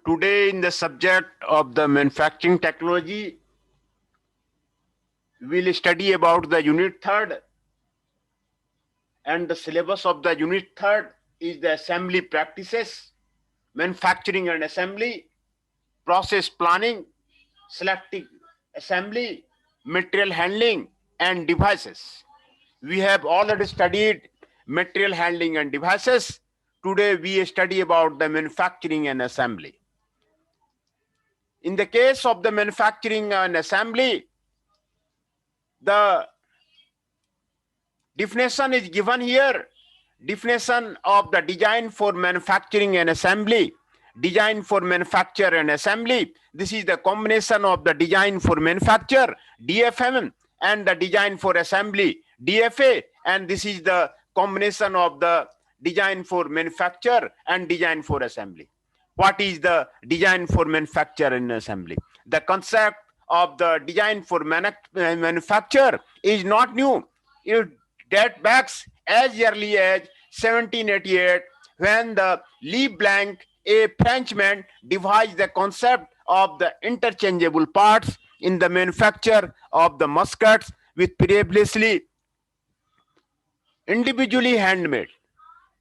Today, in the subject of the manufacturing technology, we'll study about the unit third, and the syllabus of the unit third is the assembly practices, manufacturing and assembly, process planning, selective assembly, material handling, and devices. We have already studied material handling and devices. Today, we study about the manufacturing and assembly. In the case of the manufacturing and assembly, the definition is given here. Definition of the design for manufacturing and assembly. Design for manufacture and assembly. This is the combination of the design for manufacture, DFM, and the design for assembly, DFA. And this is the combination of the design for manufacture and design for assembly. What is the design for manufacture and assembly? The concept of the design for manufacture is not new. It dates back as early as 1788, when the Leblanc, a Frenchman, devised the concept of the interchangeable parts in the manufacture of the muskets, with previously individually handmade.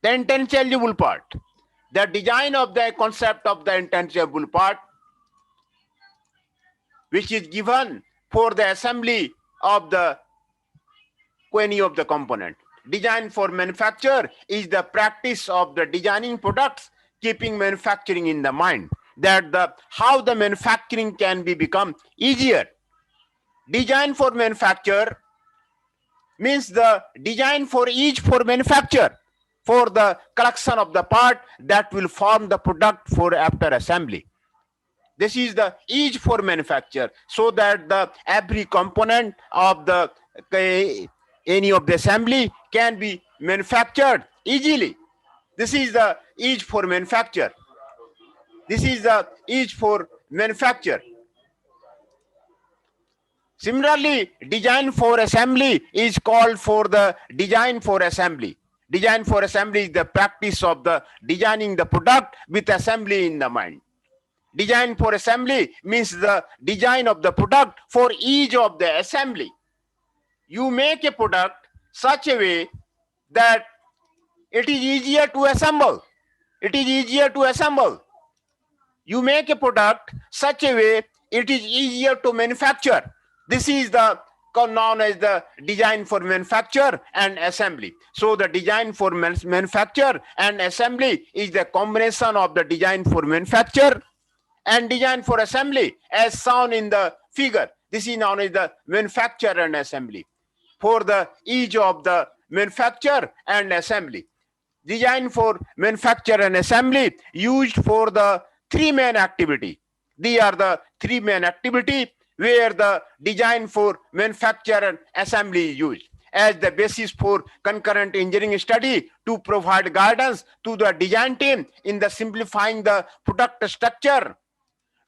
The interchangeable part, the design of the concept of the interchangeable part, which is given for the assembly of the any of the component. Design for manufacture is the practice of the designing products, keeping manufacturing in the mind, that the how the manufacturing can be become easier. Design for manufacture means the design for each for manufacture, for the collection of the part that will form the product for after assembly. This is the each for manufacture, so that the every component of the any of the assembly can be manufactured easily. This is the each for manufacture. This is the each for manufacture. Similarly, design for assembly is called for the design for assembly. Design for assembly is the practice of the designing the product with assembly in the mind. Design for assembly means the design of the product for each of the assembly. You make a product such a way that it is easier to assemble. It is easier to assemble. You make a product such a way it is easier to manufacture. This is the known as the design for manufacture and assembly. So the design for manufacture and assembly is the combination of the design for manufacture and design for assembly, as shown in the figure. This is known as the manufacture and assembly. For the each of the manufacture and assembly, design for manufacture and assembly used for the three main activity. These are the three main activity where the design for manufacture and assembly is used as the basis for concurrent engineering study, to provide guidance to the design team in the simplifying the product structure,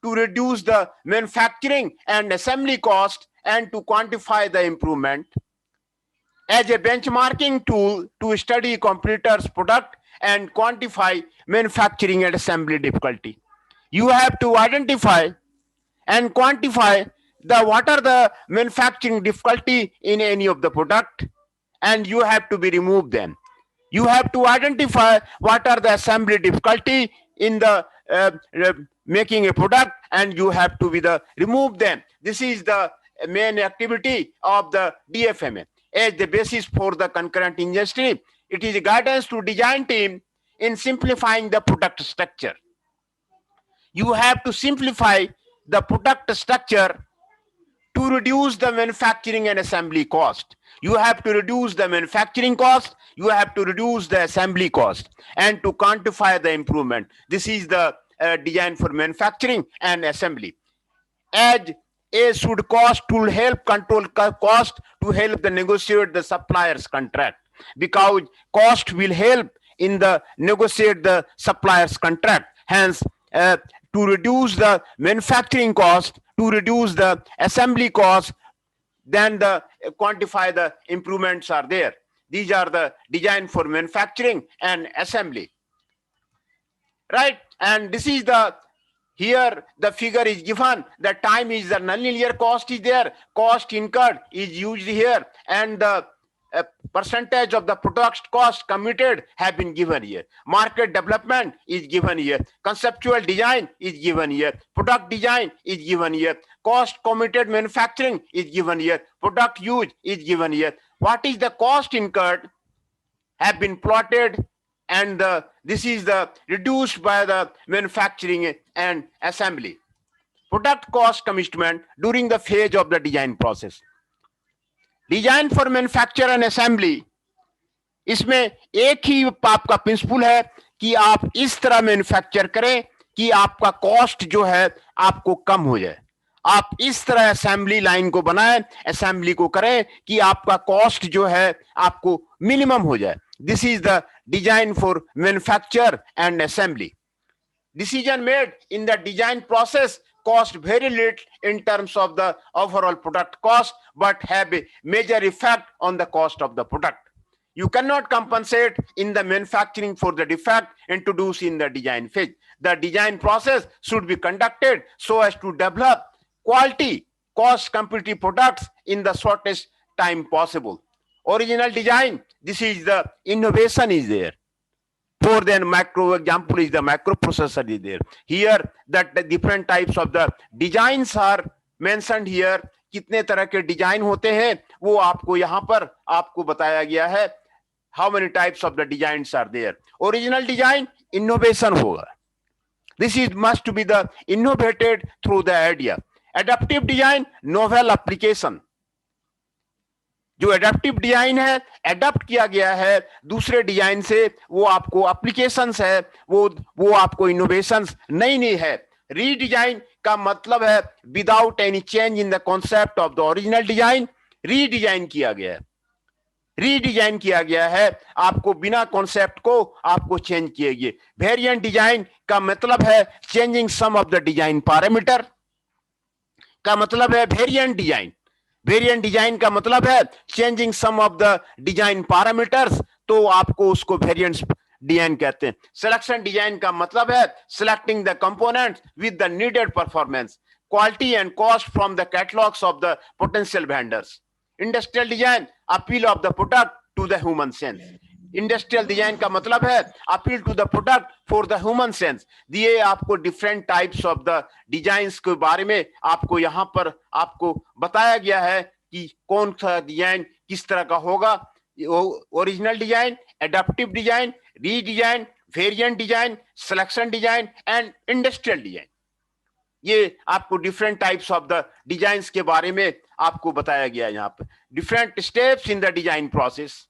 to reduce the manufacturing and assembly cost, and to quantify the improvement, as a benchmarking tool to study competitors' product and quantify manufacturing and assembly difficulty. You have to identify and quantify the what are the manufacturing difficulty in any of the product, and you have to be remove them. You have to identify what are the assembly difficulty in the making a product, and you have to be the remove them. This is the main activity of the DFMA as the basis for the concurrent industry. It is a guidance to design team in simplifying the product structure. You have to simplify the product structure to reduce the manufacturing and assembly cost. You have to reduce the manufacturing cost, you have to reduce the assembly cost, and to quantify the improvement. This is the design for manufacturing and assembly. As A should cost to help control cost, to help the negotiate the supplier's contract, because cost will help in the negotiate the supplier's contract. Hence, to reduce the manufacturing cost, to reduce the assembly cost, then the quantify the improvements are there. These are the design for manufacturing and assembly, right? And this is the Here the figure is given, the time is the nonlinear cost is there, cost incurred is used here, and the percentage of the product cost committed have been given here. Market development is given here. Conceptual design is given here. Product design is given here. Cost committed manufacturing is given here. Product use is given here. What is the cost incurred have been plotted, and this is the reduced by the manufacturing and assembly. Product cost commitment during the phase of the design process. Design for manufacture and assembly, इसमें एक ही आपका principal है कि आप इस तरह manufacture करें कि आपका कॉस्ट जो है आपको कम हो जाए. आप इस तरह असेंबली लाइन को बनाएं, असेंबली को करें कि आपका कॉस्ट जो है आपको मिनिमम हो जाए. This is the design for manufacture and assembly. Decision made in the design process cost very little in terms of the overall product cost, but have a major effect on the cost of the product. You cannot compensate in the manufacturing for the defect introduced in the design phase. The design process should be conducted so as to develop quality, cost competitive products in the shortest time possible. Original design, this is the innovation is there. For then macro example is the microprocessor is there. Here that the different types of the designs are mentioned here. कितने तरह के design होते हैं वो आपको यहाँ पर आपको बताया गया है. How many types of the designs are there? Original design innovation होगा. This is must be the innovated through the idea. Adaptive design novel application. जो एडेप्टिव डिजाइन है, एडप्ट किया गया है दूसरे डिजाइन से, वो आपको एप्लीकेशंस है, वो आपको इनोवेशंस नहीं है. रीडिजाइन का मतलब है without any change in the concept of the original design redesign किया गया है. रीडिजाइन किया गया है आपको बिना कॉन्सेप्ट को आपको चेंज किए गए. वेरिएंट डिजाइन का मतलब है changing some of the design parameter का मतलब है वेरिएंट डिजाइन. वेरिएंट डिजाइन का मतलब है changing some of the design parameters, तो आपको उसको वेरिएंट्स डिजाइन कहते हैं. सिलेक्शन डिजाइन का मतलब है selecting the components with the needed performance, quality and cost from the catalogues of the potential vendors. Industrial design appeal of the product to the human sense. Industrial design का मतलब है appeal to the product for the human sense. ये आपको different types of the designs के बारे में आपको यहाँ पर आपको बताया गया है कि कौन सा डिजाइन किस तरह का होगा. Original design, adaptive design, redesign, variant design, selection design and industrial design. ये आपको different types of the designs के बारे में आपको बताया गया है. यहाँ पर different steps in the design process.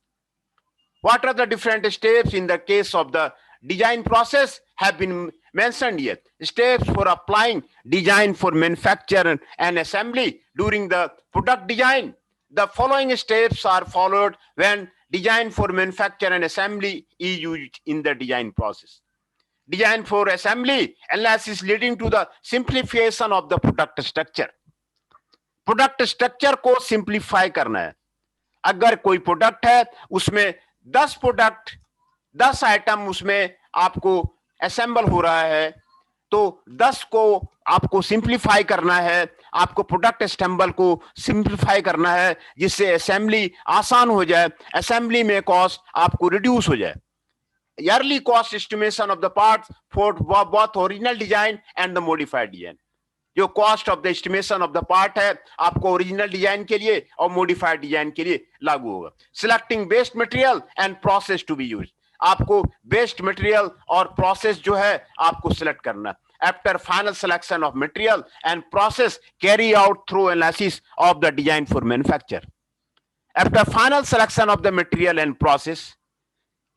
What are the different steps in the case of the design process have been mentioned here. Steps for applying design for manufacture and assembly during the product design. The following steps are followed when design for manufacture and assembly is used in the design process. Design for assembly analysis leading to the simplification of the product structure. Product structure को simplify करना है. अगर कोई product है उसमें 10 product 10 item उसमें आपको assemble हो रहा है, तो 10 को आपको सिंप्लीफाई करना है. आपको प्रोडक्ट असेंबल को सिंप्लीफाई करना है जिससे असेंबली आसान हो जाए, असेंबली में कॉस्ट आपको रिड्यूस हो जाए. Early cost estimation of the parts for both original design and the modified design. जो cost of the estimation of the part है आपको ओरिजिनल डिजाइन के लिए और मॉडिफाइड डिजाइन के लिए लागू होगा. Selecting best material and process to be used. आपको बेस्ट मटेरियल और प्रोसेस जो है आपको सिलेक्ट करना. After final selection of material and process carry out through analysis of the design for manufacture. After final selection of the material and process,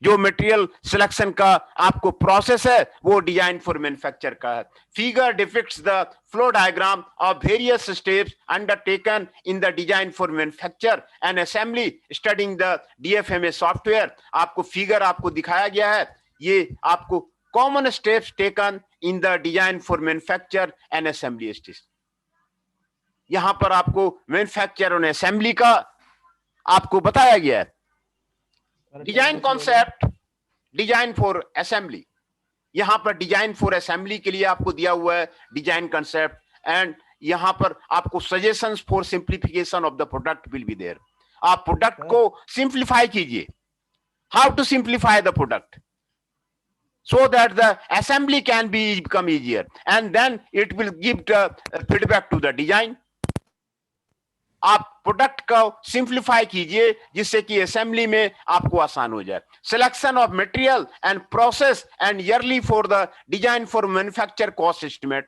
जो material selection का आपको process है वो डिजाइन फॉर मैन्युफैक्चर का है. Figure depicts the flow diagram of various steps undertaken in the design for manufacture and assembly studying the DFMA software. आपको figure आपको दिखाया गया है. ये आपको common steps taken in the design for manufacture and assembly stage. यहां पर आपको मैन्युफैक्चर और असेंबली का आपको बताया गया है. Design concept, design for assembly. यहाँ पर डिजाइन फॉर असेंबली के लिए आपको दिया हुआ है डिजाइन कंसेप्ट, एंड यहाँ पर आपको suggestions for simplification of the product will be there. आप प्रोडक्ट को सिंप्लीफाई कीजिए, how to simplify the product so that the assembly can become easier, and then it will give the feedback to the design। आप product को simplify कीजिए जिससे कि assembly में आपको आसान हो जाए। Selection of material and process and yearly for the design for manufacture cost estimate.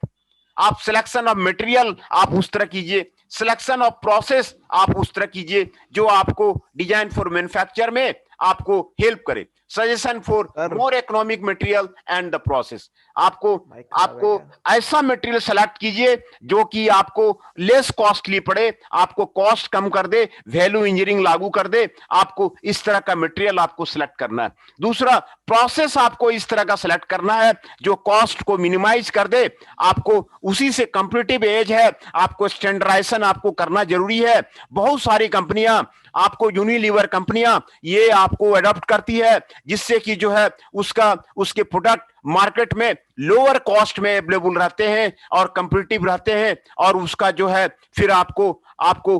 आप सिलेक्शन ऑफ मटेरियल आप उस तरह कीजिए, सिलेक्शन ऑफ प्रोसेस आप उस तरह कीजिए जो आपको डिजाइन फॉर मैन्युफैक्चर में आपको हेल्प करे। Suggestion for more economic material and the process, आपको ऐसा मटेरियल सेलेक्ट कीजिए जो कि आपको लेस कॉस्टली पड़े, आपको कॉस्ट कम कर दे, वैल्यू इंजीनियरिंग लागू कर दे। आपको इस तरह का मटेरियल आपको सिलेक्ट करना है। दूसरा, प्रोसेस आपको इस तरह का सिलेक्ट करना है जो कॉस्ट को मिनिमाइज कर दे। आपको उसी से कंपटीटिव एज है, आपको स्टैंडर्डाइजेशन आपको करना जरूरी है। बहुत सारी कंपनियां, आपको यूनिलीवर कंपनियां ये आपको अडॉप्ट करती है जिससे कि जो है उसके प्रोडक्ट मार्केट में लोअर कॉस्ट में अवेलेबल रहते हैं और कंपटीटिव रहते हैं, और उसका जो है फिर आपको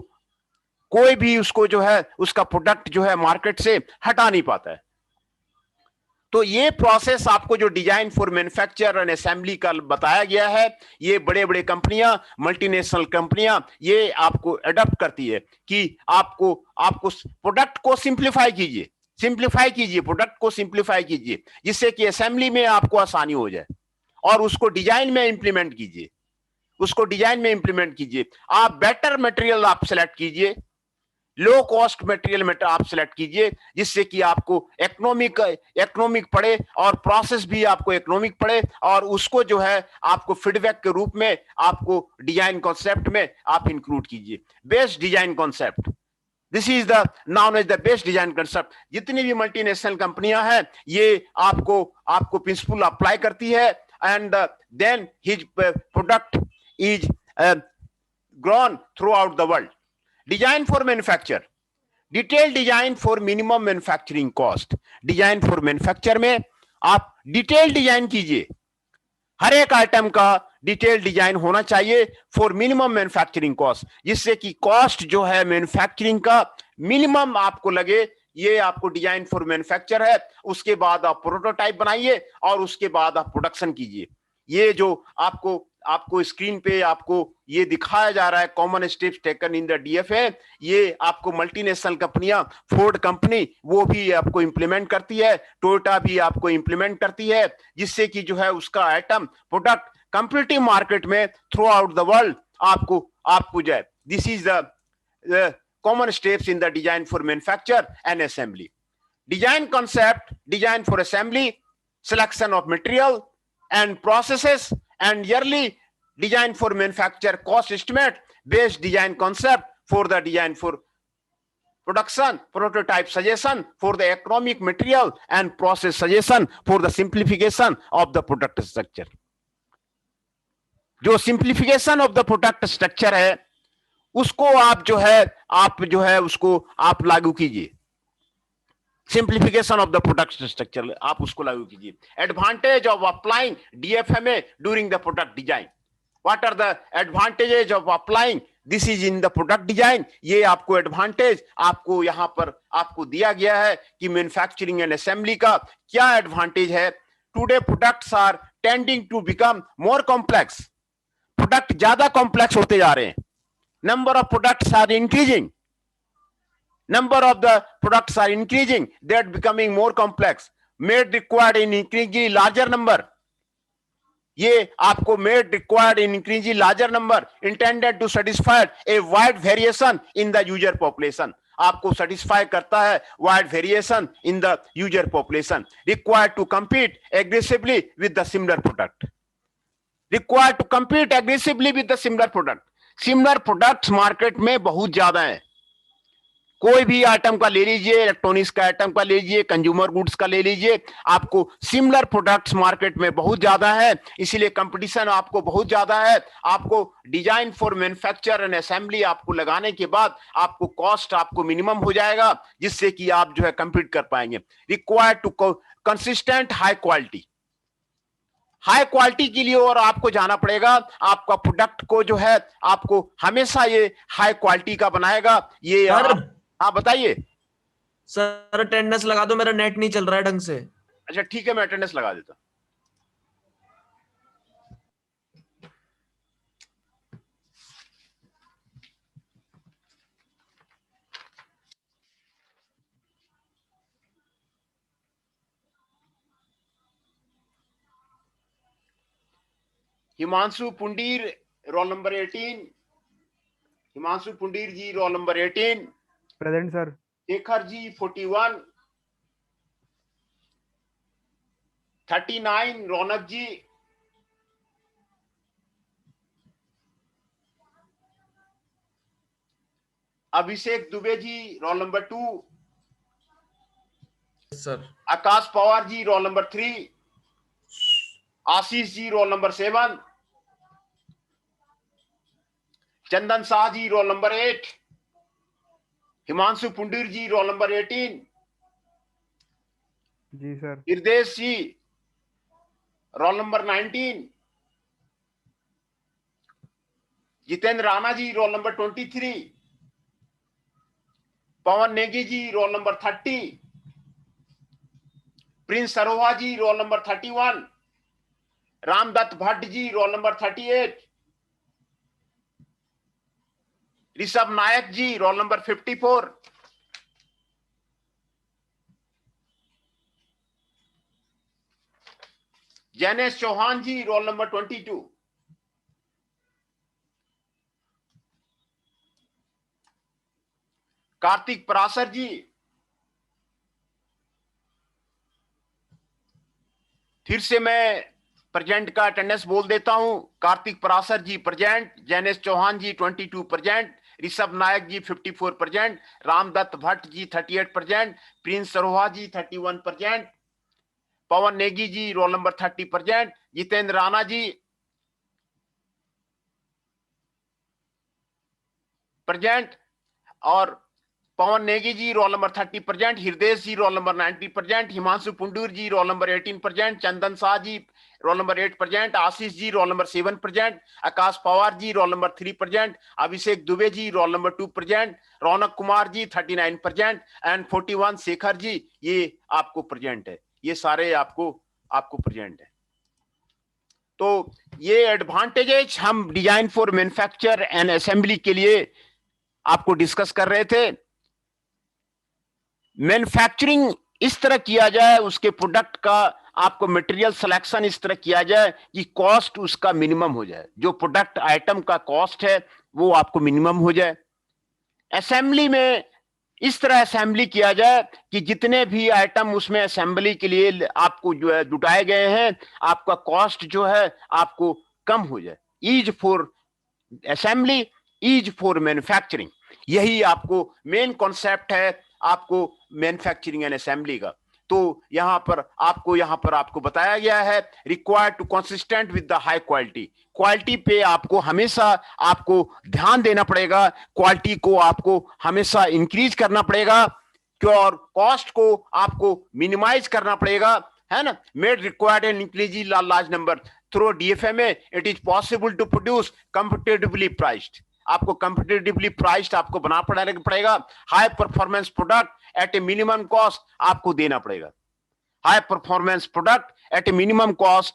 कोई भी उसको जो है उसका प्रोडक्ट जो है मार्केट से हटा नहीं पाता है। तो ये प्रोसेस आपको जो design for manufacture and assembly का बताया गया है, ये बड़े बड़े कंपनियां, मल्टीनेशनल कंपनियां ये आपको अडॉप्ट करती है कि आपको प्रोडक्ट को सिंप्लीफाई कीजिए, प्रोडक्ट को सिंप्लीफाई कीजिए जिससे कि असेंबली में आपको आसानी हो जाए, और उसको डिजाइन में इंप्लीमेंट कीजिए। आप बेटर मटेरियल आप सेलेक्ट कीजिए, लो कॉस्ट मटेरियल आप सेलेक्ट कीजिए जिससे कि आपको इकोनॉमिक पड़े और प्रोसेस भी आपको इकोनॉमिक पड़े, और उसको जो है आपको फीडबैक के रूप में आपको डिजाइन कॉन्सेप्ट में आप इंक्लूड कीजिए। Best design concept, this is the known as the best design concept. जितनी भी मल्टीनेशनल कंपनियां हैं ये आपको प्रिंसिपल अप्लाई करती है, and then his product is grown throughout the world. Design for manufacture, detail design for minimum manufacturing cost. Design for manufacture में आप डिटेल डिजाइन कीजिए, हर एक आइटम का डिटेल डिजाइन होना चाहिए फॉर मिनिमम मैन्युफैक्चरिंग कॉस्ट, जिससे कि cost जो है मैन्युफैक्चरिंग का मिनिमम आपको लगे। ये आपको डिजाइन फॉर मैन्युफैक्चर है। उसके बाद आप प्रोटोटाइप बनाइए और उसके बाद आप प्रोडक्शन कीजिए। ये जो आपको स्क्रीन पे आपको ये दिखाया जा रहा है common steps taken in the DFA, ये आपको मल्टीनेशनल कंपनियां, फोर्ड कंपनी वो भी आपको इंप्लीमेंट करती है, टोयोटा भी आपको इंप्लीमेंट करती है, जिससे कि जो है उसका आइटम प्रोडक्ट कंपटीटिव मार्केट में थ्रू आउट द वर्ल्ड आपको जाए। This is the common steps in the design for manufacture and assembly. Design concept, design for assembly, selection of material and processes, and yearly design for manufacture cost estimate, based design concept for the design for production, prototype suggestion for the economic material, and process suggestion for the simplification of the product structure। जो simplification of the product structure है उसको आप जो है उसको आप लागू कीजिए। Simplification of the product structure आप उसको लागू कीजिए। Advantage of applying DFMA during the product design, what are the advantages of applying this is in the product design. ये आपको एडवांटेज आपको यहां पर आपको दिया गया है कि मैन्युफैक्चरिंग एंड असेंबली का क्या एडवांटेज है। Today products are tending to become more complex, product ज्यादा कॉम्प्लेक्स होते जा रहे हैं। Number of products are increasing, number of the products are increasing, they are becoming more complex, made required in increasingly larger number। ये आपको made required in increasingly larger number intended to satisfy a wide variation in the user population। आपको satisfy करता है wide variation in the user population, required to compete aggressively with the similar product, required to compete aggressively with the similar product। similar products market में बहुत ज्यादा है। कोई भी item का ले लीजिए, इलेक्ट्रॉनिक्स का आइटम का ले लीजिए, कंज्यूमर गुड्स का ले लीजिए, आपको सिमिलर प्रोडक्ट्स मार्केट में बहुत ज्यादा है, इसीलिए कंपटीशन आपको बहुत ज्यादा है। आपको design for manufacture and assembly आपको लगाने के बाद आपको कॉस्ट आपको मिनिमम हो जाएगा, जिससे कि आप जो है कंपीट कर पाएंगे। Required to consistent high quality, high quality के लिए और आपको जाना पड़ेगा, आपका प्रोडक्ट को जो है आपको हमेशा ये हाई क्वालिटी का बनाएगा। ये सर, हाँ बताइए। सर अटेंडेंस लगा दो, मेरा नेट नहीं चल रहा है ढंग से। अच्छा ठीक है, मैं अटेंडेंस लगा देता हूं। Himanshu Pundir, roll number 18। Himanshu Pundir ji, roll number 18। Present sir. Shekhar ji 41। 39 Raunak ji. Abhishek Dubey ji, roll number 2। Sir. Akash Pawar ji, roll number 3। Ashish ji, roll number 7। Chandan Shah ji, roll number 8। Himanshu Pundir ji, roll number 18। जी sir. Hriday ji, roll number 19। Jitendra Rana ji, roll number 23। Pawan Negi ji, roll number 30। Prince Saroha जी, roll number 31। Ramdatt Bhatt ji, roll number 38। Rishabh नायक जी, रोल नंबर 54। जैनेश चौहान जी, roll number 22। Kartik Parashar जी, फिर से मैं present का attendance बोल देता हूं। कार्तिक पराशर जी present, Jainesh Chauhan जी 22 present, Rishabh नायक जी 54 present, Ramdatt Bhatt ji 38 present, Prince Saroha जी 31 present, पवन Negi ji roll number 30 present, Jitendra Rana ji present, और Pawan Negi ji roll number 30 present, Hriday ji roll number 90 present, Himanshu Pundir ji roll number 18 present, Chandan Shah ji roll number 8 present, Ashish ji roll number 7 present, Akash Pawar ji roll number 3 present, Abhishek Dubey ji roll number 2 present, Raunak Kumar ji 39 present and 41 Shekhar ji, ये आपको present है। ये सारे आपको present है। तो ये एडवांटेजेस हम design for manufacture and assembly के लिए आपको डिस्कस कर रहे थे। मैन्युफैक्चरिंग इस तरह किया जाए, उसके प्रोडक्ट का आपको मटेरियल सिलेक्शन इस तरह किया जाए कि कॉस्ट उसका मिनिमम हो जाए, जो प्रोडक्ट आइटम का कॉस्ट है वो आपको मिनिमम हो जाए। असेंबली में इस तरह असेंबली किया जाए कि जितने भी आइटम उसमें असेंबली के लिए आपको जो है जुटाए गए हैं, आपका कॉस्ट जो है आपको कम हो जाए। Ease for assembly, ease for manufacturing, यही आपको मेन कॉन्सेप्ट है आपको मैन्युफैक्चरिंग एंड असेंबली का। तो यहां पर आपको बताया गया है, required to consistent with the high quality. Quality पे आपको हमेशा आपको ध्यान देना पड़ेगा, क्वालिटी को आपको हमेशा इंक्रीज करना पड़ेगा, और कॉस्ट को आपको मिनिमाइज करना पड़ेगा, है ना। Made required an increase large number through DFMA, it is possible to produce competitively priced. आपको कंपेटिटिवली प्राइस्ड आपको बना पड़ेगा। High performance product at a minimum cost आपको देना पड़ेगा। High performance product at a minimum cost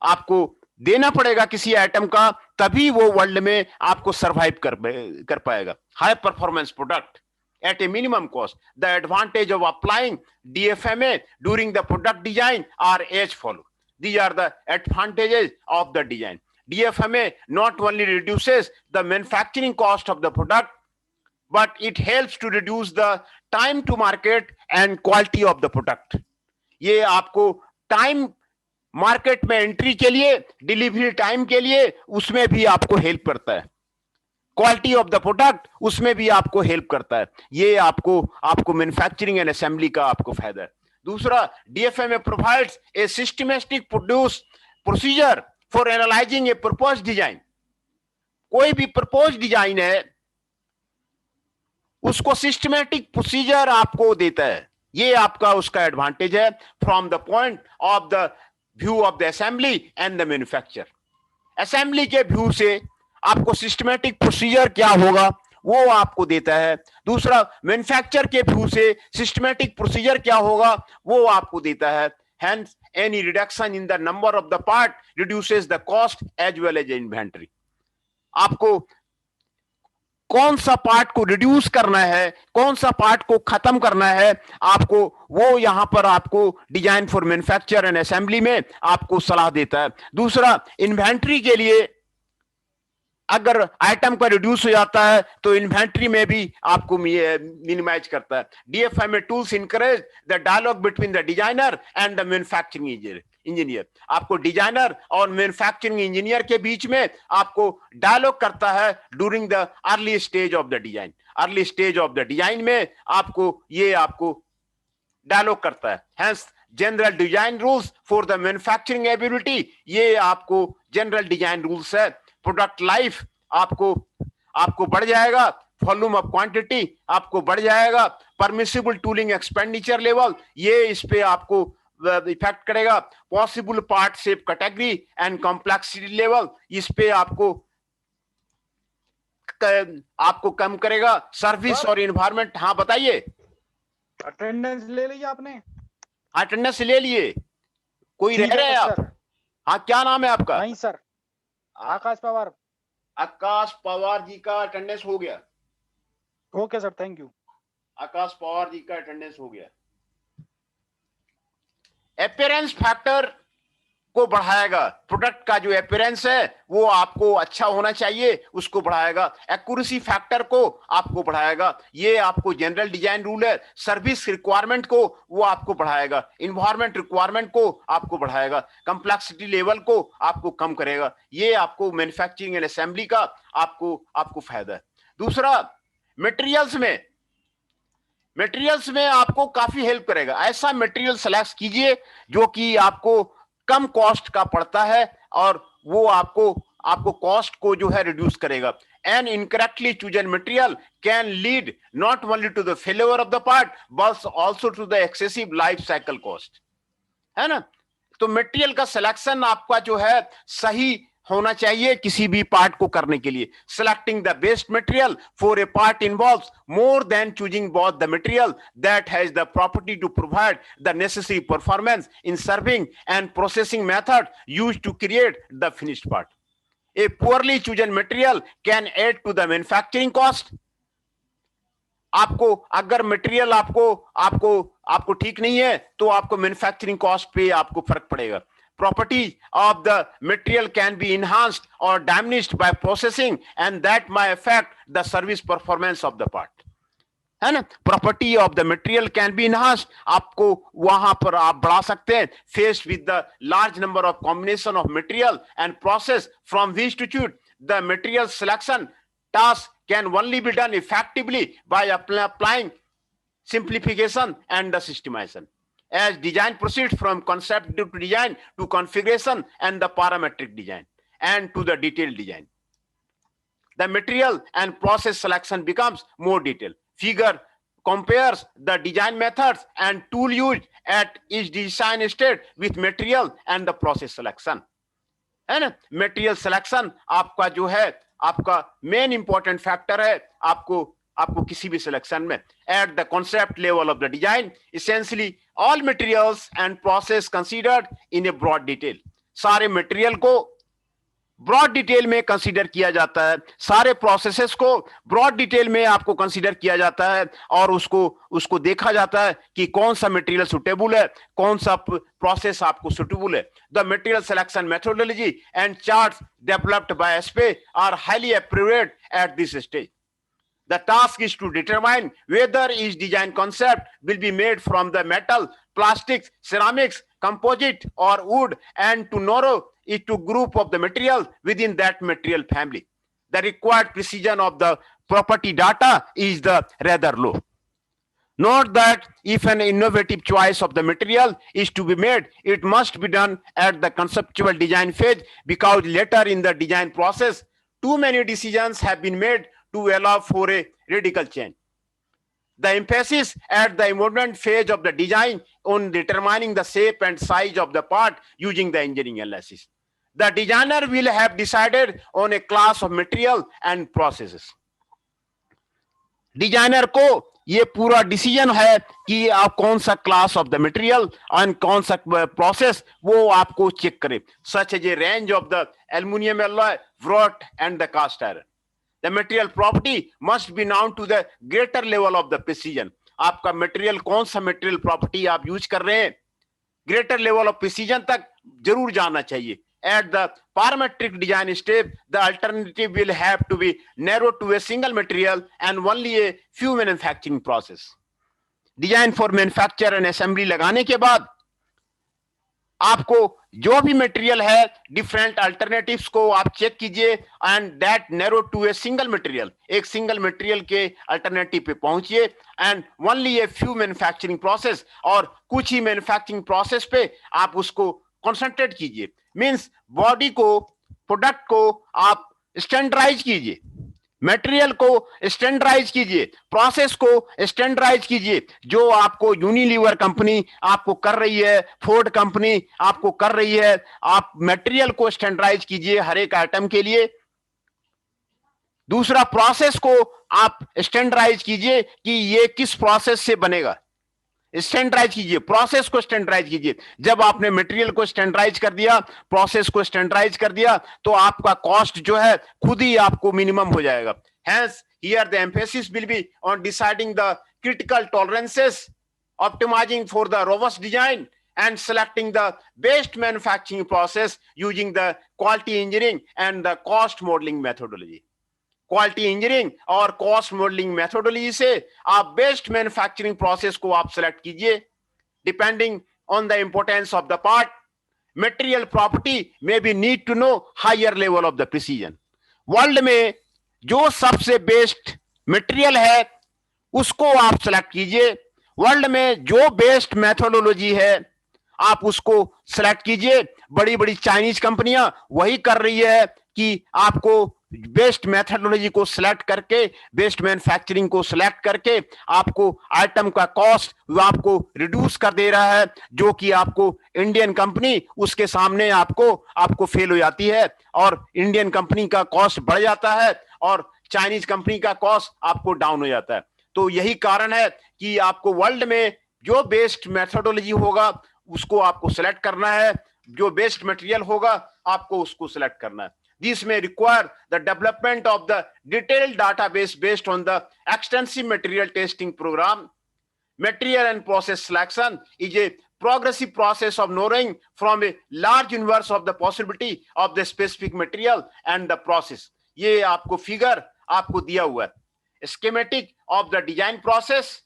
आपको देना पड़ेगा किसी आइटम का, तभी वो वर्ल्ड में आपको सरवाइव कर पाएगा। High performance product at a minimum cost. The advantage of applying DFMA during the product design are as follows. These are the advantages of the design. DFMA not only reduces the manufacturing cost of the product, but it helps to reduce the time to market and quality of the product. ये आपको time market में entry के लिए, delivery time के लिए, उसमें भी आपको हेल्प करता है। क्वालिटी ऑफ द प्रोडक्ट उसमें भी आपको हेल्प करता है। ये आपको मैन्युफैक्चरिंग एंड असेंबली का आपको फायदा है। दूसरा, DFMA provides a systematic procedure for analysing a propose design. कोई भी प्रपोज डिजाइन है उसको सिस्टमैटिक प्रोसीजर आपको देता है, ये आपका उसका एडवांटेज है। From the point of the view of the assembly and the manufacture. Assembly के व्यू से आपको सिस्टमैटिक प्रोसीजर क्या होगा वो आपको देता है। दूसरा, मैन्युफैक्चर के व्यू से सिस्टमैटिक प्रोसीजर क्या होगा वो आपको देता है। Hence, any reduction in the number of the part reduces the cost as well as inventory. आपको कौन सा पार्ट को रिड्यूस करना है, कौन सा पार्ट को खत्म करना है, आपको वो यहां पर आपको design for manufacture and assembly में आपको सलाह देता है। दूसरा, इन्वेंट्री के लिए अगर आइटम का रिड्यूस हो जाता है तो इन्वेंट्री में भी आपको मिनिमाइज करता है। डीएफआई में tools encourage the dialogue between the designer and the manufacturing engineer. आपको डिजाइनर और मैन्युफैक्चरिंग इंजीनियर के बीच में आपको डायलॉग करता है during the early stage of the design. Early stage of the design में आपको डायलॉग करता है। Hence general design rules for the manufacturing ability, ये आपको जनरल डिजाइन रूल्स है। प्रोडक्ट लाइफ आपको बढ़ जाएगा, वॉल्यूम ऑफ क्वांटिटी आपको बढ़ जाएगा, परमिसिबल टूलिंग एक्सपेंडिचर लेवल ये इस पे आपको इफेक्ट करेगा, possible part shape category and complexity level इस पे आपको कम करेगा। सर्विस और इन्वायरमेंट। हाँ बताइए। अटेंडेंस ले ली आपने? अटेंडेंस ले लिए? कोई रह रहे हैं आप? हाँ, क्या नाम है आपका? नहीं सर, आकाश पवार। आकाश पवार जी का अटेंडेंस हो गया। Okay sir, thank you. Akash Pawar ji का अटेंडेंस हो गया। अपीयरेंस फैक्टर को बढ़ाएगा। प्रोडक्ट का जो अपीयरेंस है वो आपको अच्छा होना चाहिए, उसको बढ़ाएगा। एक्यूरेसी फैक्टर को आपको बढ़ाएगा, ये आपको जनरल डिजाइन रूल है। सर्विस रिक्वायरमेंट को वो आपको बढ़ाएगा, इन्वायरमेंट रिक्वायरमेंट को आपको बढ़ाएगा, कंप्लेक्सिटी लेवल को आपको कम करेगा। ये आपको मैन्युफैक्चरिंग एंड असेंबली का आपको फायदा है। दूसरा, मटेरियल्स में आपको काफी हेल्प करेगा। ऐसा मटेरियल सेलेक्ट कीजिए जो कि आपको कम कॉस्ट का पड़ता है और वो आपको कॉस्ट को जो है रिड्यूस करेगा। An incorrectly chosen material can lead not only to the failure of the part but also to the excessive life cycle cost, है ना। तो मटेरियल का सिलेक्शन आपका जो है सही होना चाहिए किसी भी पार्ट को करने के लिए। Selecting the best material for a part involves more than choosing both the material that has the property to provide the necessary performance in serving and processing method used to create the finished part. A poorly chosen material can add to the manufacturing cost. आपको अगर material आपको ठीक नहीं है तो आपको manufacturing cost पे आपको फर्क पड़ेगा। Properties of the material can be enhanced or diminished by processing and that might affect the service performance of the part, है ना। Property of the material can be enhanced, आपको वहां पर आप बढ़ा सकते हैं। Faced with the large number of combination of material and process from which to choose, the material selection task can only be done effectively by applying simplification and the systemization. As design proceeds from concept to design to configuration and the parametric design and to the detailed design, the material and process selection becomes more detailed. Figure compares the design methods and tool used at each design stage with material and the process selection, है ना। material selection आपका जो है आपका main important factor है आपको किसी भी सिलेक्शन में। At the concept level of the design essentially all materials and process considered in a broad detail, सारे मटेरियल को ब्रॉड डिटेल में कंसीडर किया जाता है, सारे प्रोसेसेस को ब्रॉड डिटेल में आपको कंसीडर किया जाता है और उसको देखा जाता है कि कौन सा मटेरियल सुटेबल है, कौन सा प्रोसेस आपको सुटेबल है। The material selection methodology and charts developed by Ashby are highly appropriate at this stage. The task is to determine whether each design concept will be made from the metal, plastics, ceramics, composite or wood and to narrow it to group of the material within that material family. The required precision of the property data is the rather low. Note that if an innovative choice of the material is to be made, it must be done at the conceptual design phase because later in the design process, too many decisions have been made to allow for a radical change. the emphasis at the important phase of the design on determining the shape and size of the part using the engineering analysis. The designer will have decided on a class of material and processes. Designer को ये पूरा decision है कि आप कौन सा class of the material and कौन सा प्रोसेस वो आपको चेक करे, such as a range of the aluminium alloy, wrought and the cast iron. The material property must be known to the greater level of the precision. आपका material कौन सा material property आप use कर रहे हैं, greater level of precision तक जरूर जाना चाहिए. At the parametric design step, the alternative will have to be narrowed to a single material and only a few manufacturing process. Design for manufacture and assembly लगाने के बाद आपको जो भी मटेरियल है डिफरेंट अल्टरनेटिव्स को आप चेक कीजिए and that narrow to a single material. एक सिंगल मटेरियल के अल्टरनेटिव पे पहुंचिए and only a few manufacturing process, और कुछ ही मैन्युफैक्चरिंग प्रोसेस पे आप उसको कॉन्सेंट्रेट कीजिए. मींस बॉडी को, प्रोडक्ट को आप स्टैंडर्डाइज कीजिए, मटेरियल को स्टैंडर्डाइज कीजिए, प्रोसेस को स्टैंडर्डाइज कीजिए. जो आपको यूनिलीवर कंपनी आपको कर रही है, फोर्ड कंपनी आपको कर रही है, आप मटेरियल को स्टैंडर्डाइज कीजिए हर एक आइटम के लिए. दूसरा, प्रोसेस को आप स्टैंडर्डाइज कीजिए कि ये किस प्रोसेस से बनेगा. स्टैंडर्डाइज कीजिए, प्रोसेस को स्टैंडर्डाइज कीजिए. जब आपने मटेरियल को स्टैंडर्डाइज कर दिया, प्रोसेस को स्टैंडर्डाइज कर दिया, तो आपका कॉस्ट जो है खुद ही आपको मिनिमम हो जाएगा. Hence, here the emphasis will be on deciding the critical tolerances, optimizing for the robust design, and selecting the best manufacturing process using the quality engineering and the cost modeling methodology. Quality engineering और cost modelling methodology से आप best manufacturing process को आप select कीजिए. Depending on the importance of the part, material property में be need to know higher level of the precision. World में जो सबसे बेस्ट मटेरियल है उसको आप सेलेक्ट कीजिए. वर्ल्ड में जो बेस्ट मेथोडोलॉजी है आप उसको सेलेक्ट कीजिए. बड़ी बड़ी चाइनीज कंपनियां वही कर रही है कि आपको बेस्ट मेथोडोलॉजी को सिलेक्ट करके, बेस्ट मैन्युफैक्चरिंग को सिलेक्ट करके आपको आइटम का कॉस्ट वो आपको रिड्यूस कर दे रहा है, जो कि आपको इंडियन कंपनी उसके सामने आपको फेल हो जाती है और इंडियन कंपनी का कॉस्ट बढ़ जाता है और चाइनीज कंपनी का कॉस्ट आपको डाउन हो जाता है. तो यही कारण है कि आपको वर्ल्ड में जो बेस्ट मेथोडोलॉजी होगा उसको आपको सिलेक्ट करना है, जो बेस्ट मटेरियल होगा आपको उसको सिलेक्ट करना है. This may require the development of the detailed database based on the extensive material testing program. Material and process selection is a progressive process of knowing from a large universe of the possibility of the specific material and the process. ये आपको figure आपको दिया हुआ है. Schematic of the design process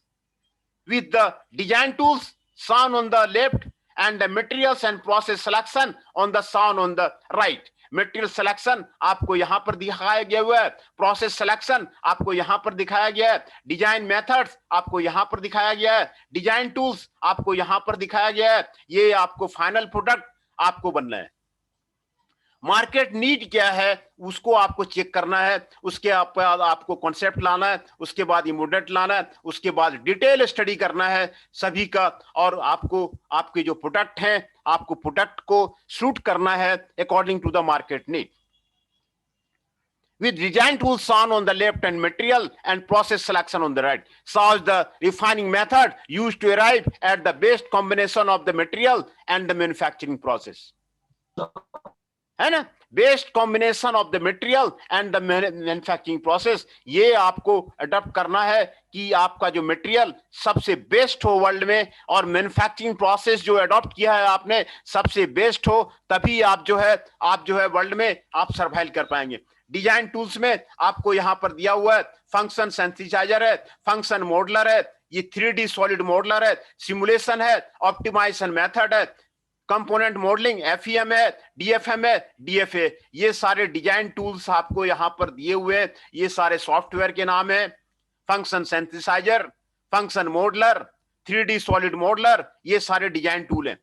with the design tools shown on the left and the materials and process selection on the shown on the right. Material selection आपको यहां पर दिखाया गया हुआ है, प्रोसेस सिलेक्शन आपको यहां पर दिखाया गया है, डिजाइन मेथड्स आपको यहां पर दिखाया गया है, डिजाइन टूल्स आपको यहां पर दिखाया गया है. ये आपको फाइनल प्रोडक्ट आपको बनना है. मार्केट नीड क्या है उसको आपको चेक करना है, उसके बाद आपको कॉन्सेप्ट लाना है, उसके बाद इमोडेट लाना है, उसके बाद डिटेल स्टडी करना है सभी का, और आपको आपके जो प्रोडक्ट हैं आपको प्रोडक्ट को सूट करना है according to the market need. With design tools shown on the left and material and process selection on the right, shows the refining method used to arrive at the best combination of the material and the manufacturing process. है ना, best combination of the material and the manufacturing process. ये आपको adopt करना है कि आपका जो material सबसे बेस्ट हो वर्ल्ड में और मैन्युफैक्चरिंग प्रोसेस जो अडॉप्ट किया है आपने सबसे बेस्ट हो, तभी आप जो है वर्ल्ड में आप सर्वाइव कर पाएंगे. डिजाइन टूल्स में आपको यहां पर दिया हुआ है फंक्शन सिंथेसाइजर है, फंक्शन मॉडलर है, ये 3D सॉलिड मॉडलर है, सिमुलेशन है, ऑप्टिमाइजेशन मेथड है, कंपोनेंट मॉडलिंग FEM है, DFM है, DFA. ये सारे डिजाइन टूल्स आपको यहां पर दिए हुए हैं. ये सारे सॉफ्टवेयर के नाम है. Function synthesiser, function modeller, 3D solid modeller, ये सारे डिजाइन टूल हैं.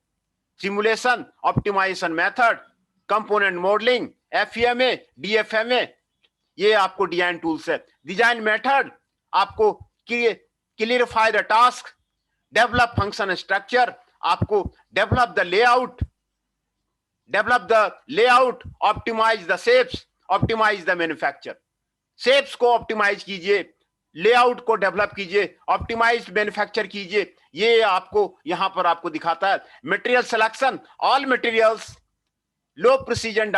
Simulation, optimisation method, component modelling, FEM, DFM, ये आपको डिजाइन टूल्स है. डिजाइन मेथड आपको कि clarify the task, develop function structure, आपको develop the layout, optimize the shapes, optimize the manufacture. Shapes को optimize कीजिए, layout को develop कीजिए, optimized manufacture कीजिए. ये आपको यहां पर आपको दिखाता है. Material selection, all materials, low precision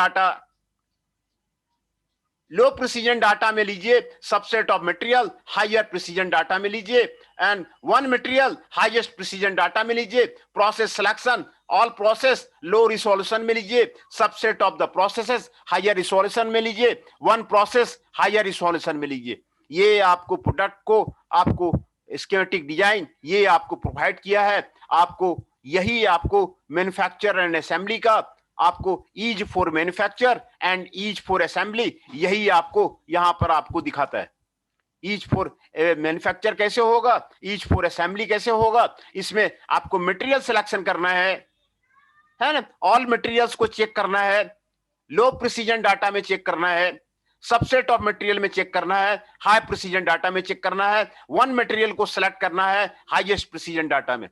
data में लीजिए, subset of material, higher precision data में लीजिए, and one material, highest precision data में लीजिए. Process selection, all process, low resolution में लीजिए, subset of the processes, higher resolution में लीजिए, one process, higher resolution में लीजिए. ये आपको प्रोडक्ट को आपको स्कीमेटिक डिजाइन ये आपको प्रोवाइड किया है. आपको यही आपको मैन्युफैक्चर एंड असेंबली का आपको ease for manufacture and ease for assembly यही आपको यहां पर आपको दिखाता है. ईज फॉर मैन्युफैक्चर कैसे होगा, ईज फॉर असेंबली कैसे होगा. इसमें आपको मटेरियल सिलेक्शन करना है ना, ऑल मटेरियल्स को चेक करना है, लो प्रिसीजन डाटा में चेक करना है, सबसेट ऑफ मटेरियल में चेक करना है, हाई प्रिसीजन डाटा में चेक करना है, वन मटेरियल को सिलेक्ट करना है हाईएस्ट प्रिसीजन डाटा में,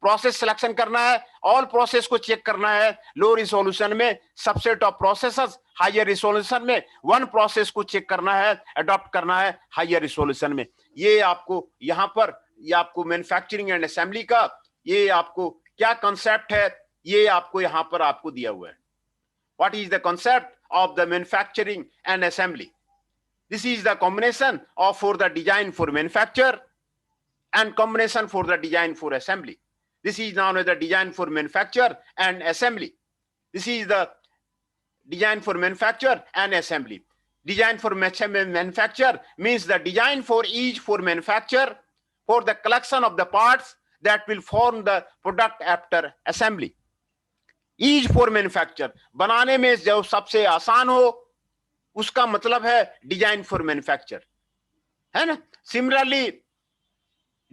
प्रोसेस सिलेक्शन करना है, ऑल प्रोसेस को चेक करना है लो रिजोल्यूशन में, subset of processes higher resolution में, वन प्रोसेस को चेक करना है अडॉप्ट करना है हायर रिजोल्यूशन में. ये आपको यहां पर ये आपको मैन्युफैक्चरिंग एंड असेंबली का ये आपको क्या कॉन्सेप्ट है ये आपको यहां पर आपको दिया हुआ है. What is the concept of the manufacturing and assembly? This is the combination of for the design for manufacture and combination for the design for assembly. This is known as the design for manufacture and assembly. This is the design for manufacture and assembly. Design for manufacture means the design for each for manufacture for the collection of the parts that will form the product after assembly. Ease for manufacture बनाने में जो सबसे आसान हो उसका मतलब है design for manufacture, है ना. Similarly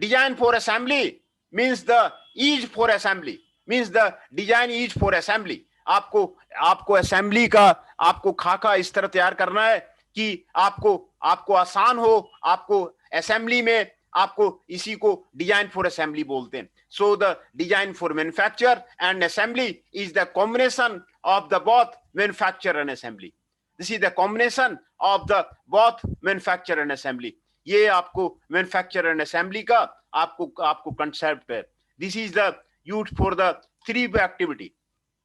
design for assembly means the ease for assembly means the design ease for assembly. आपको असेंबली का आपको खाका इस तरह तैयार करना है कि आपको आसान हो. आपको असेंबली में आपको इसी को डिजाइन फॉर असेंबली बोलते हैं. So the design for manufacture and assembly is the combination of the both manufacture and assembly. This is the combination of the both manufacture and assembly. ये आपको manufacture and assembly का आपको concept है. This is the used for the 3B activity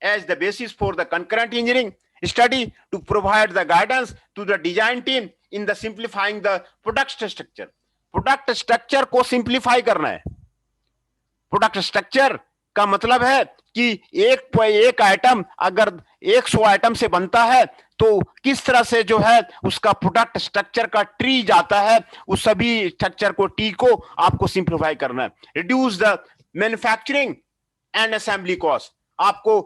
as the basis for the concurrent engineering study to provide the guidance to the design team in the simplifying the product structure. Product structure को simplify करना है. Product structure का मतलब है कि एक item अगर 100 item से बनता है तो किस तरह से जो है उसका प्रोडक्ट स्ट्रक्चर का ट्री जाता है, उस सभी स्ट्रक्चर को टी को आपको सिंप्लीफाई करना है. Reduce the manufacturing and assembly cost. आपको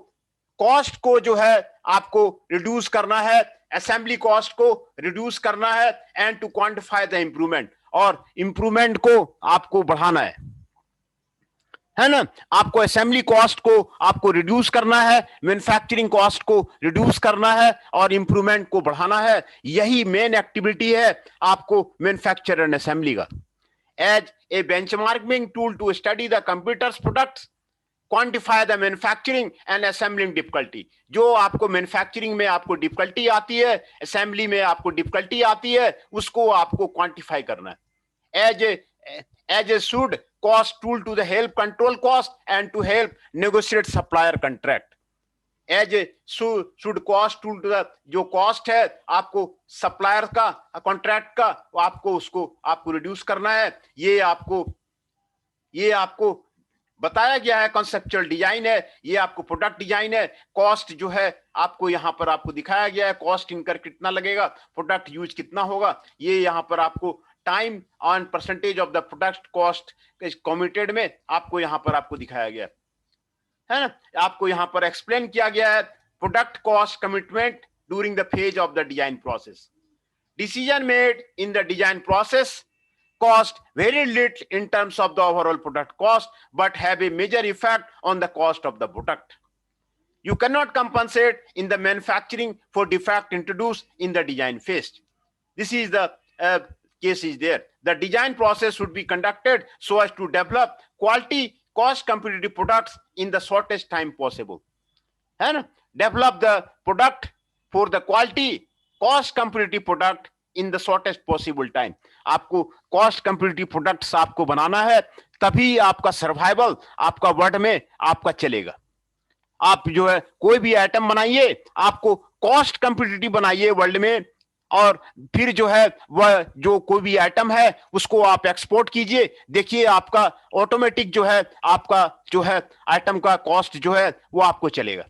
कॉस्ट को जो है आपको रिड्यूस करना है, असेंबली कॉस्ट को रिड्यूस करना है and to quantify the improvement, और इंप्रूवमेंट को आपको बढ़ाना है ना. आपको असेंबली कॉस्ट को आपको रिड्यूस करना है, मैन्युफैक्चरिंग कॉस्ट को रिड्यूस करना है और इंप्रूवमेंट को बढ़ाना है. यही मेन एक्टिविटी है आपको मैन्युफैक्चर एंड असेंबली का. As a benchmarking tool to study the computers products, quantify the manufacturing and assembling difficulty. जो आपको मैन्युफैक्चरिंग में आपको डिफिकल्टी आती है, असेंबली में आपको डिफिकल्टी आती है, उसको आपको क्वांटिफाई करना है. As a should cost tool to the help control cost and to help negotiate supplier contract. As a should cost tool to the जो cost है आपको supplier का contract का आपको उसको आपको reduce करना है. ये आपको बताया गया है, कॉन्सेप्चुअल डिजाइन है, ये आपको प्रोडक्ट डिजाइन है. कॉस्ट जो है आपको यहाँ पर आपको दिखाया गया है, कॉस्ट इनकर कितना लगेगा, प्रोडक्ट यूज कितना होगा, ये यहाँ पर आपको time on percentage of the product cost committed में आपको यहाँ पर आपको दिखाया गया है ना. आपको यहाँ पर एक्सप्लेन किया गया है product cost commitment during the phase of the design process. Decision made in the design process cost very little in terms of the overall product cost but have a major effect on the cost of the product. You cannot compensate in the manufacturing for defect introduced in the design phase. This is the case is there. the design process should be conducted so as to develop quality cost competitive products in the shortest time possible, है ना? Develop the product for the quality cost competitive product in the shortest possible time. आपको cost competitive products आपको बनाना है, तभी आपका survival आपका world में आपका चलेगा। आप जो है कोई भी आइटम बनाइए, आपको कॉस्ट कंपिटिटिव बनाइए वर्ल्ड में, और फिर जो है वह जो कोई भी आइटम है उसको आप एक्सपोर्ट कीजिए। देखिए आपका ऑटोमेटिक जो है आपका जो है आइटम का कॉस्ट जो है वो आपको चलेगा।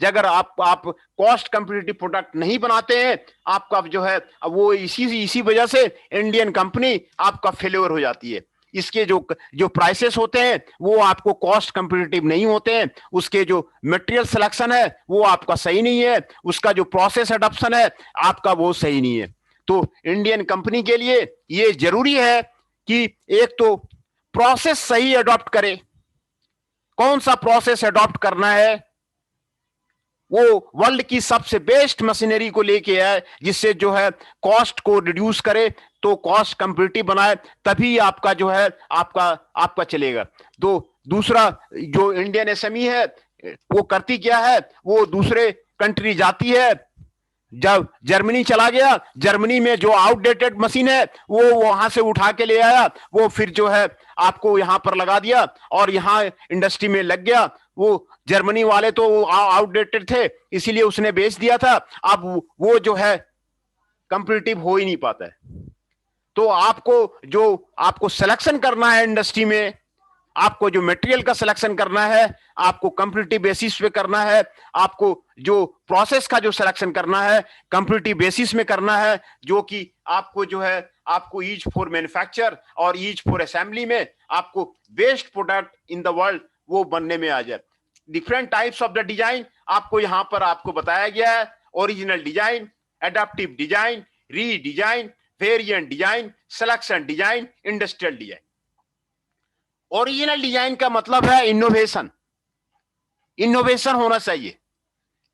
अगर आप कॉस्ट कंपिटिटिव प्रोडक्ट नहीं बनाते हैं, आपका जो है वो इसी वजह से इंडियन कंपनी आपका फेल्योर हो जाती है। इसके जो प्राइसेस होते हैं वो आपको कॉस्ट कंपिटिटिव नहीं होते हैं, उसके जो मटेरियल सिलेक्शन है वो आपका सही नहीं है, उसका जो प्रोसेस एडॉप्शन है आपका वो सही नहीं है। तो इंडियन कंपनी के लिए ये जरूरी है कि एक तो प्रोसेस सही अडॉप्ट करे। कौन सा प्रोसेस अडॉप्ट करना है? वो वर्ल्ड की सबसे बेस्ट मशीनरी को लेके आए जिससे जो है कॉस्ट को रिड्यूस करे, तो कॉस्ट कंपिटिटिव बनाए, तभी आपका जो है आपका चलेगा। तो दूसरा जो इंडियन एसएमई है वो करती क्या है, वो दूसरे कंट्री जाती है। जब जर्मनी चला गया, जर्मनी में जो आउटडेटेड मशीन है वो वहां से उठा के ले आया, वो फिर जो है आपको यहां पर लगा दिया और यहां इंडस्ट्री में लग गया। वो जर्मनी वाले तो आउटडेटेड थे इसीलिए उसने बेच दिया था, अब वो जो है कंपिटिटिव हो ही नहीं पाता है। तो आपको सिलेक्शन करना है इंडस्ट्री में, आपको जो मटेरियल का सिलेक्शन करना है आपको कंपिटिटिव बेसिस पे करना है, आपको जो प्रोसेस का जो सिलेक्शन करना है कंपिटिटिव बेसिस में करना है, जो कि आपको जो है आपको ईच फॉर मैन्युफैक्चर और ईच फॉर असेंबली में आपको best product in the world वो बनने में आ जाए। Different types of the design आपको यहां पर आपको बताया गया है। ओरिजिनल डिजाइन, एडाप्टिव डिजाइन, री design, variant design, selection design, industrial design. Original design का मतलब है इनोवेशन। इनोवेशन होना चाहिए।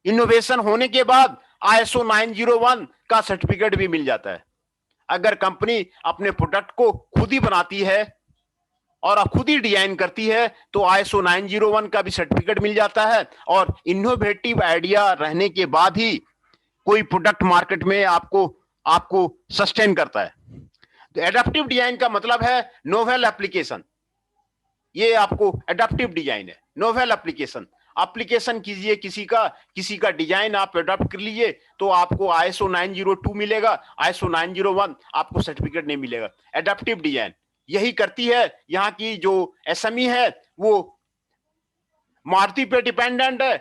इनोवेशन होने के बाद ISO 901 का सर्टिफिकेट भी मिल जाता है। अगर कंपनी अपने प्रोडक्ट को खुद ही बनाती है और खुद ही डिजाइन करती है तो ISO 901 का भी सर्टिफिकेट मिल जाता है, और इनोवेटिव आइडिया रहने के बाद ही कोई प्रोडक्ट मार्केट में आपको सस्टेन करता है। तो एडाप्टिव डिजाइन का मतलब है नोवेल एप्लीकेशन। ये आपको एडाप्टिव डिजाइन है, नोवेल एप्लीकेशन कीजिए, किसी का डिजाइन आप एडॉप्ट कर लीजिए तो आपको ISO 902 मिलेगा, ISO 901 आपको सर्टिफिकेट नहीं मिलेगा। एडाप्टिव डिजाइन यही करती है। यहाँ की जो एसएमई है वो मारुति पे डिपेंडेंट है,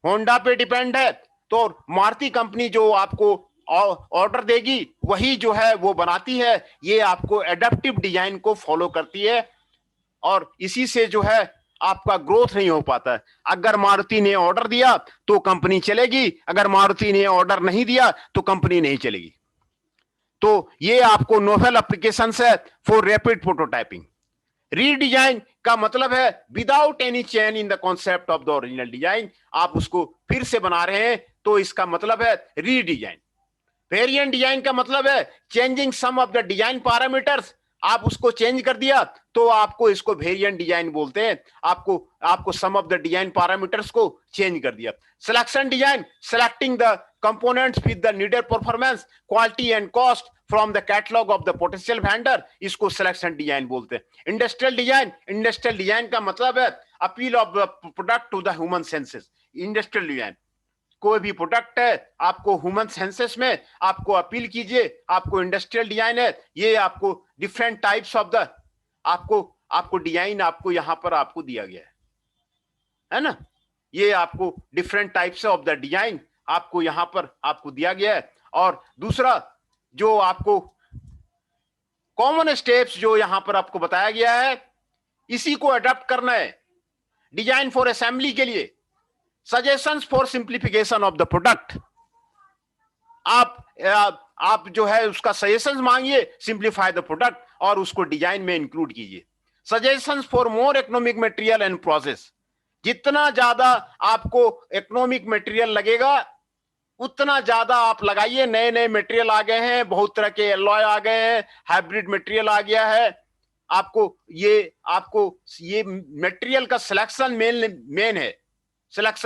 होंडा पे डिपेंड है, तो मारुति कंपनी जो आपको ऑर्डर देगी वही जो है वो बनाती है। ये आपको एडाप्टिव डिजाइन को फॉलो करती है और इसी से जो है आपका ग्रोथ नहीं हो पाता है। अगर मारुति ने ऑर्डर दिया तो कंपनी चलेगी, अगर मारुति ने ऑर्डर नहीं दिया तो कंपनी नहीं चलेगी। तो ये आपको नोवेल एप्लीकेशन है फॉर रैपिड प्रोटोटाइपिंग। रीडिजाइन का मतलब है without any change in the concept of the original design. आप उसको फिर से बना रहे हैं तो इसका मतलब है रीडिजाइन। वेरिएंट डिजाइन का मतलब है changing some of the design parameters. आप उसको चेंज कर दिया तो आपको इसको वेरिएंट डिजाइन बोलते हैं। आपको some of the design parameters को चेंज कर दिया। Selection design, selecting the components with the needed performance, quality and cost from the catalogue of the potential vendor, इसको सिलेक्शन डिजाइन बोलते हैं। इंडस्ट्रियल डिजाइन का मतलब है appeal of the product to the human senses. Industrial design कोई भी product है आपको ह्यूमन सेंसेस में आपको अपील कीजिए, आपको इंडस्ट्रियल डिजाइन है। ये आपको डिफरेंट टाइप्स ऑफ द आपको डिजाइन आपको यहां पर आपको दिया गया है ना। ये आपको different types of the design आपको यहां पर आपको दिया गया है। और दूसरा जो आपको कॉमन स्टेप्स जो यहां पर आपको बताया गया है इसी को अडॉप्ट करना है डिजाइन फॉर असेंबली के लिए। Suggestions for simplification of the product, आप जो है उसका सजेशंस मांगिए, सिंप्लीफाई द प्रोडक्ट और उसको डिजाइन में इंक्लूड कीजिए। Suggestions for more economic material and process, जितना ज्यादा आपको इकोनॉमिक मटेरियल लगेगा उतना ज्यादा आप लगाइए। नए नए मटेरियल आ गए हैं, बहुत तरह के एलॉय आ गए हैं, हाइब्रिड मटेरियल आ गया है। आपको ये मटेरियल का सिलेक्शन मेन है। सिलेक्शन